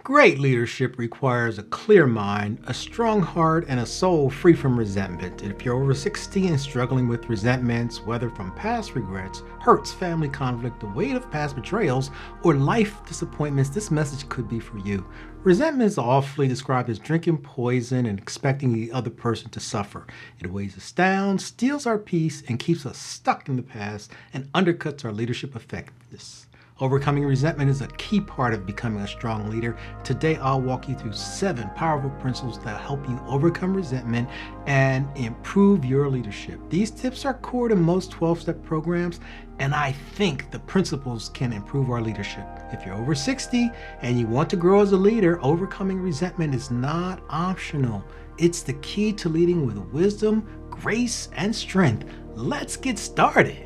Great leadership requires a clear mind, a strong heart, and a soul free from resentment. If you're over 60 and struggling with resentments, whether from past regrets, hurts, family conflict, the weight of past betrayals, or life disappointments, this message could be for you. Resentment is awfully described as drinking poison and expecting the other person to suffer. It weighs us down, steals our peace, and keeps us stuck in the past and undercuts our leadership effectiveness. Overcoming resentment is a key part of becoming a strong leader. Today, I'll walk you through 7 powerful principles that help you overcome resentment and improve your leadership. These tips are core to most 12-step programs, and I think the principles can improve our leadership. If you're over 60 and you want to grow as a leader, overcoming resentment is not optional. It's the key to leading with wisdom, grace, and strength. Let's get started.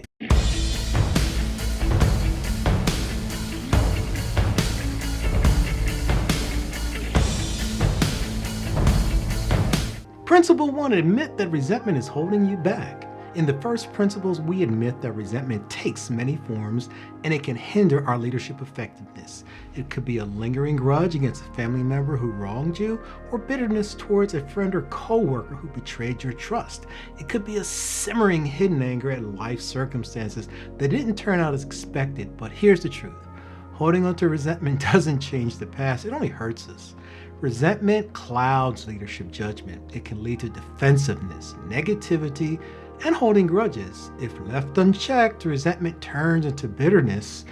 Principle 1, admit that resentment is holding you back. In the first principles, we admit that resentment takes many forms and it can hinder our leadership effectiveness. It could be a lingering grudge against a family member who wronged you, or bitterness towards a friend or coworker who betrayed your trust. It could be a simmering hidden anger at life circumstances that didn't turn out as expected. But here's the truth. Holding on to resentment doesn't change the past, it only hurts us. Resentment clouds leadership judgment. It can lead to defensiveness, negativity, and holding grudges. If left unchecked, resentment turns into bitterness,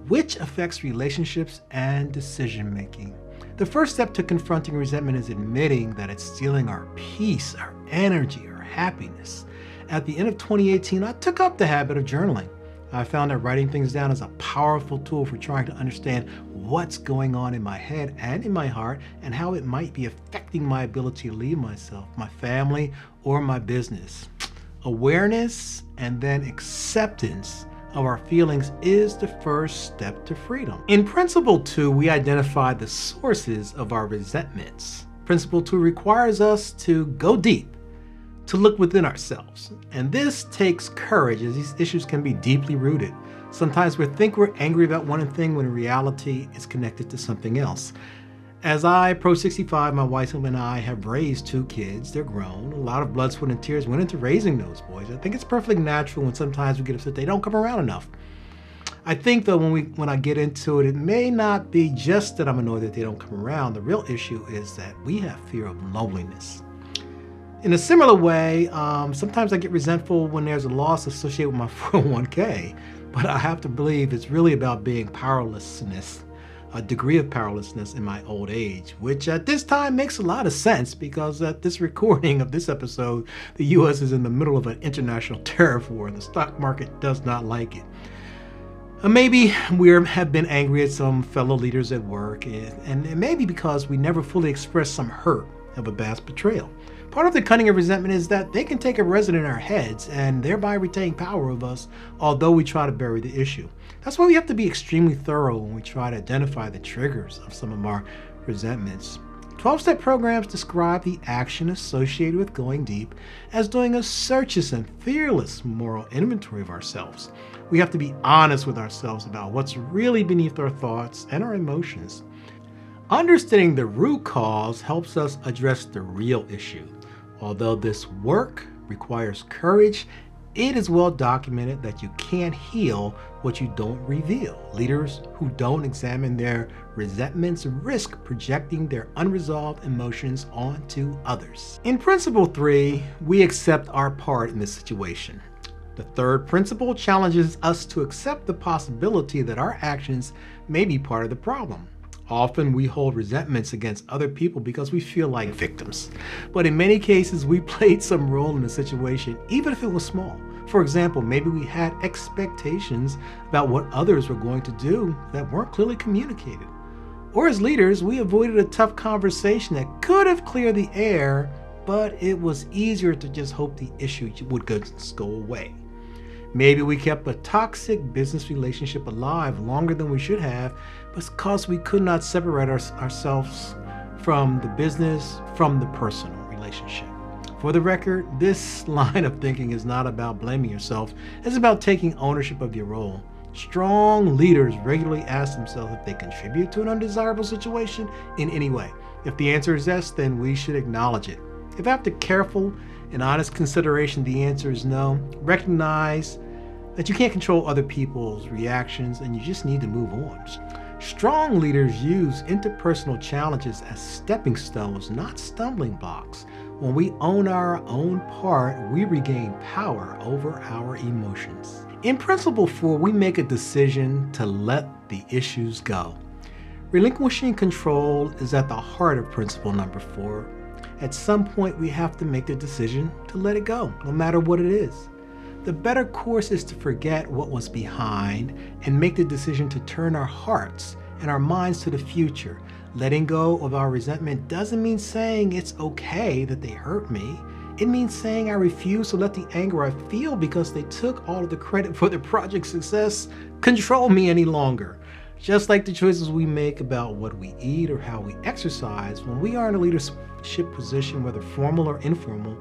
which affects relationships and decision-making. The first step to confronting resentment is admitting that it's stealing our peace, our energy, our happiness. At the end of 2018, I took up the habit of journaling. I found that writing things down is a powerful tool for trying to understand what's going on in my head and in my heart and how it might be affecting my ability to lead myself, my family, or my business. Awareness and then acceptance of our feelings is the first step to freedom. In Principle 2, we identify the sources of our resentments. Principle 2 requires us to go deep, to look within ourselves. And this takes courage, as these issues can be deeply rooted. Sometimes we think we're angry about one thing when in reality it's connected to something else. As I approach 65, my wife and I have raised 2 kids. They're grown. A lot of blood, sweat, and tears went into raising those boys. I think it's perfectly natural when sometimes we get upset they don't come around enough. I think though when I get into it, it may not be just that I'm annoyed that they don't come around. The real issue is that we have fear of loneliness. In a similar way, sometimes I get resentful when there's a loss associated with my 401k, but I have to believe it's really about being powerlessness, a degree of powerlessness in my old age, which at this time makes a lot of sense because at this recording of this episode, the U.S. is in the middle of an international tariff war and the stock market does not like it. Maybe we have been angry at some fellow leaders at work, and it may be because we never fully expressed some hurt of a past betrayal. Part of the cunning of resentment is that they can take a resident in our heads and thereby retain power of us, although we try to bury the issue. That's why we have to be extremely thorough when we try to identify the triggers of some of our resentments. 12-step programs describe the action associated with going deep as doing a searchous and fearless moral inventory of ourselves. We have to be honest with ourselves about what's really beneath our thoughts and our emotions. Understanding the root cause helps us address the real issue. Although this work requires courage, it is well documented that you can't heal what you don't reveal. Leaders who don't examine their resentments risk projecting their unresolved emotions onto others. In Principle 3, we accept our part in this situation. The third principle challenges us to accept the possibility that our actions may be part of the problem. Often we hold resentments against other people because we feel like victims. But in many cases, we played some role in the situation, even if it was small. For example, maybe we had expectations about what others were going to do that weren't clearly communicated. Or as leaders, we avoided a tough conversation that could have cleared the air, but it was easier to just hope the issue would just go away. Maybe we kept a toxic business relationship alive longer than we should have because we could not separate ourselves from the business, from the personal relationship. For the record, this line of thinking is not about blaming yourself. It's about taking ownership of your role. Strong leaders regularly ask themselves if they contribute to an undesirable situation in any way. If the answer is yes, then we should acknowledge it. If after careful and honest consideration the answer is no, recognize that you can't control other people's reactions and you just need to move on. Strong leaders use interpersonal challenges as stepping stones, not stumbling blocks. When we own our own part, we regain power over our emotions. In Principle 4, we make a decision to let the issues go. Relinquishing control is at the heart of Principle number 4. At some point, we have to make the decision to let it go, no matter what it is. The better course is to forget what was behind and make the decision to turn our hearts and our minds to the future. Letting go of our resentment doesn't mean saying it's okay that they hurt me. It means saying I refuse to let the anger I feel because they took all of the credit for the project's success control me any longer. Just like the choices we make about what we eat or how we exercise, when we are in a leadership position, whether formal or informal,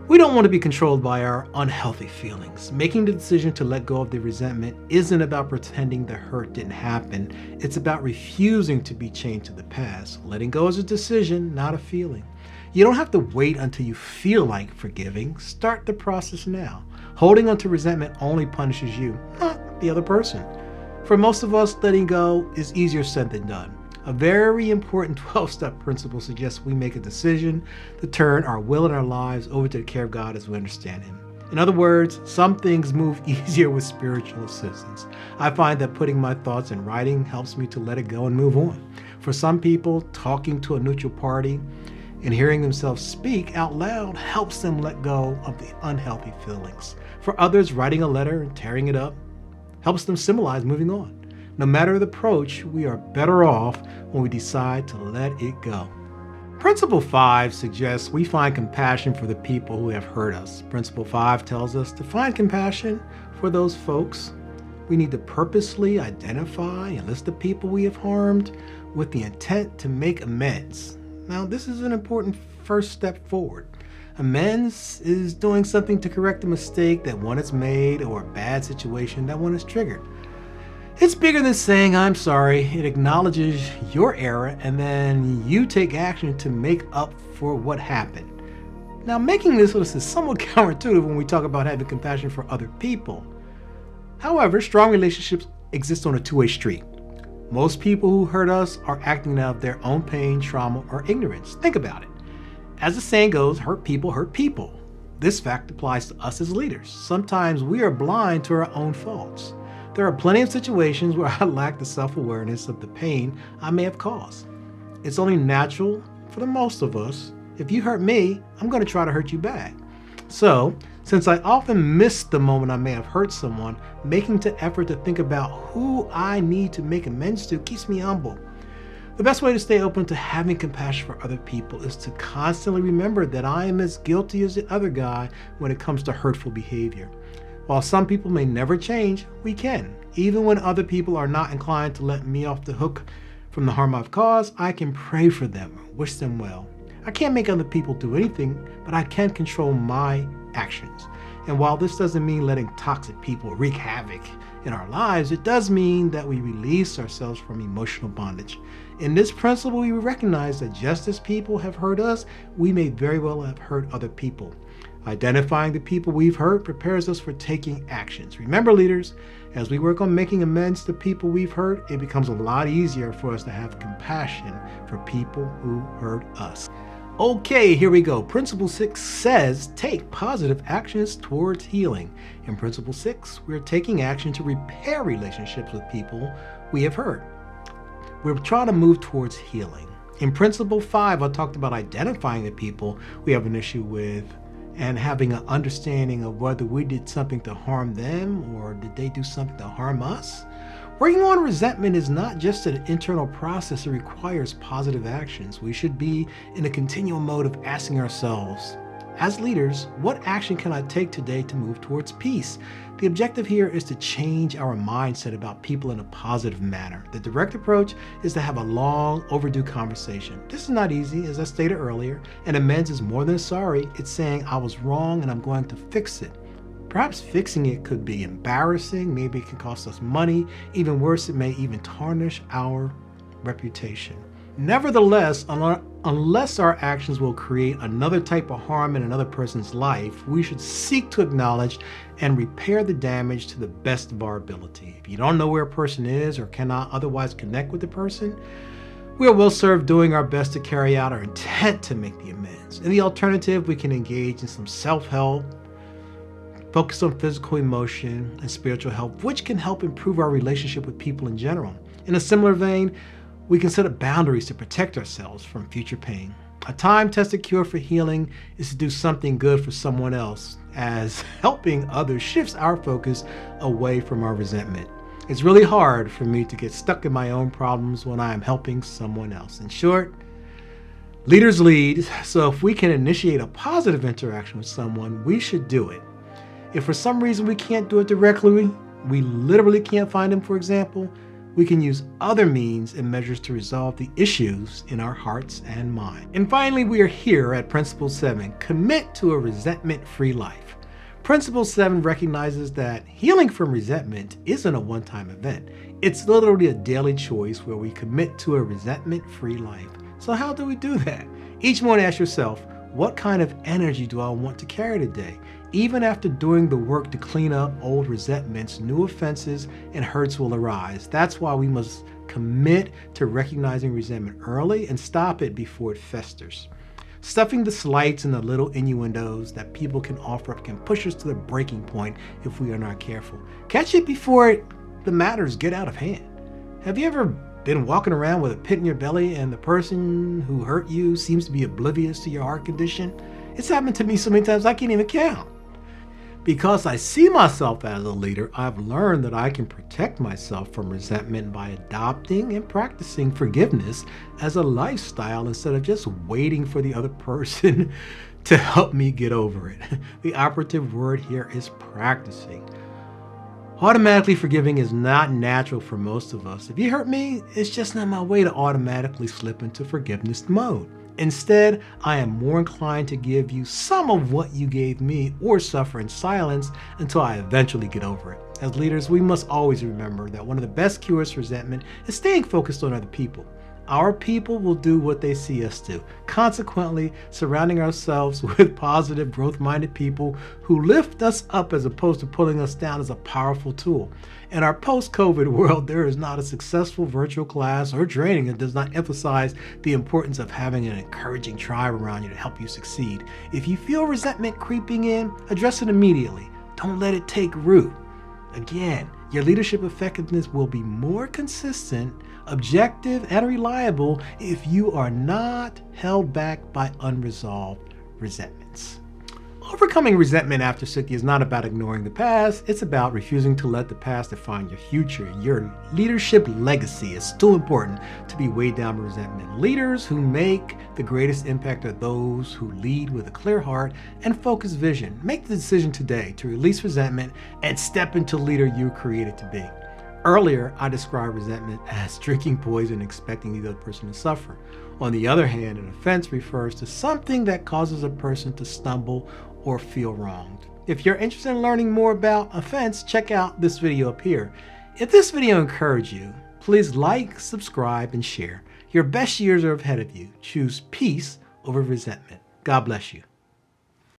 we don't want to be controlled by our unhealthy feelings. Making the decision to let go of the resentment isn't about pretending the hurt didn't happen. It's about refusing to be chained to the past. Letting go is a decision, not a feeling. You don't have to wait until you feel like forgiving. Start the process now. Holding onto resentment only punishes you, not the other person. For most of us, letting go is easier said than done. A very important 12-step principle suggests we make a decision to turn our will and our lives over to the care of God as we understand Him. In other words, some things move easier with spiritual assistance. I find that putting my thoughts in writing helps me to let it go and move on. For some people, talking to a neutral party and hearing themselves speak out loud helps them let go of the unhealthy feelings. For others, writing a letter and tearing it up helps them symbolize moving on. No matter the approach, we are better off when we decide to let it go. Principle 5 suggests we find compassion for the people who have hurt us. Principle 5 tells us to find compassion for those folks. We need to purposely identify and list the people we have harmed with the intent to make amends. Now, this is an important first step forward. Amends is doing something to correct a mistake that one has made or a bad situation that one has triggered. It's bigger than saying, I'm sorry. It acknowledges your error and then you take action to make up for what happened. Now, making this list is somewhat counterintuitive when we talk about having compassion for other people. However, strong relationships exist on a two-way street. Most people who hurt us are acting out of their own pain, trauma, or ignorance. Think about it. As the saying goes, hurt people hurt people. This fact applies to us as leaders. Sometimes we are blind to our own faults. There are plenty of situations where I lack the self-awareness of the pain I may have caused. It's only natural for the most of us. If you hurt me, I'm going to try to hurt you back. So, since I often miss the moment I may have hurt someone, making the effort to think about who I need to make amends to keeps me humble. The best way to stay open to having compassion for other people is to constantly remember that I am as guilty as the other guy when it comes to hurtful behavior. While some people may never change, we can. Even when other people are not inclined to let me off the hook from the harm I've caused, I can pray for them, wish them well. I can't make other people do anything, but I can control my actions. And while this doesn't mean letting toxic people wreak havoc in our lives, it does mean that we release ourselves from emotional bondage. In this principle, we recognize that just as people have hurt us, we may very well have hurt other people. Identifying the people we've hurt prepares us for taking actions. Remember, leaders, as we work on making amends to people we've hurt, it becomes a lot easier for us to have compassion for people who hurt us. Okay, here we go. Principle 6 says take positive actions towards healing. In Principle 6, we're taking action to repair relationships with people we have hurt. We're trying to move towards healing. In Principle 5, I talked about identifying the people we have an issue with and having an understanding of whether we did something to harm them or did they do something to harm us. Working on resentment is not just an internal process, it requires positive actions. We should be in a continual mode of asking ourselves, as leaders, what action can I take today to move towards peace? The objective here is to change our mindset about people in a positive manner. The direct approach is to have a long overdue conversation. This is not easy, as I stated earlier, and amends is more than sorry. It's saying I was wrong and I'm going to fix it. Perhaps fixing it could be embarrassing, maybe it can cost us money, even worse, it may even tarnish our reputation. Nevertheless, unless our actions will create another type of harm in another person's life, we should seek to acknowledge and repair the damage to the best of our ability. If you don't know where a person is or cannot otherwise connect with the person, we are well served doing our best to carry out our intent to make the amends. In the alternative, we can engage in some self-help, focus on physical, emotion, and spiritual help, which can help improve our relationship with people in general. In a similar vein, we can set up boundaries to protect ourselves from future pain. A time-tested cure for healing is to do something good for someone else, as helping others shifts our focus away from our resentment. It's really hard for me to get stuck in my own problems when I am helping someone else. In short, leaders lead, so if we can initiate a positive interaction with someone, we should do it. If for some reason we can't do it directly, we literally can't find them, for example, we can use other means and measures to resolve the issues in our hearts and mind. And finally, we are here at Principle 7, commit to a resentment-free life. Principle 7 recognizes that healing from resentment isn't a one-time event. It's literally a daily choice where we commit to a resentment-free life. So how do we do that? Each morning ask yourself, what kind of energy do I want to carry today? Even after doing the work to clean up old resentments, new offenses and hurts will arise. That's why we must commit to recognizing resentment early and stop it before it festers. Stuffing the slights and the little innuendos that people can offer up can push us to the breaking point if we are not careful. Catch it before the matters get out of hand. Have you ever been walking around with a pit in your belly and the person who hurt you seems to be oblivious to your heart condition? It's happened to me so many times I can't even count. Because I see myself as a leader, I've learned that I can protect myself from resentment by adopting and practicing forgiveness as a lifestyle instead of just waiting for the other person to help me get over it. The operative word here is practicing. Automatically forgiving is not natural for most of us. If you hurt me, it's just not my way to automatically slip into forgiveness mode. Instead, I am more inclined to give you some of what you gave me or suffer in silence until I eventually get over it. As leaders, we must always remember that one of the best cures for resentment is staying focused on other people. Our people will do what they see us do. Consequently, surrounding ourselves with positive, growth-minded people who lift us up as opposed to pulling us down is a powerful tool. In our post-COVID world, there is not a successful virtual class or training that does not emphasize the importance of having an encouraging tribe around you to help you succeed. If you feel resentment creeping in, address it immediately. Don't let it take root. Again, your leadership effectiveness will be more consistent, objective, and reliable if you are not held back by unresolved resentments. Overcoming resentment after Suki is not about ignoring the past, it's about refusing to let the past define your future. Your leadership legacy is still important to be weighed down by resentment. Leaders who make the greatest impact are those who lead with a clear heart and focused vision. Make the decision today to release resentment and step into the leader you were created to be. Earlier, I described resentment as drinking poison and expecting the other person to suffer. On the other hand, an offense refers to something that causes a person to stumble or feel wronged. If you're interested in learning more about offense, check out this video up here. If this video encouraged you, please like, subscribe, and share. Your best years are ahead of you. Choose peace over resentment. God bless you.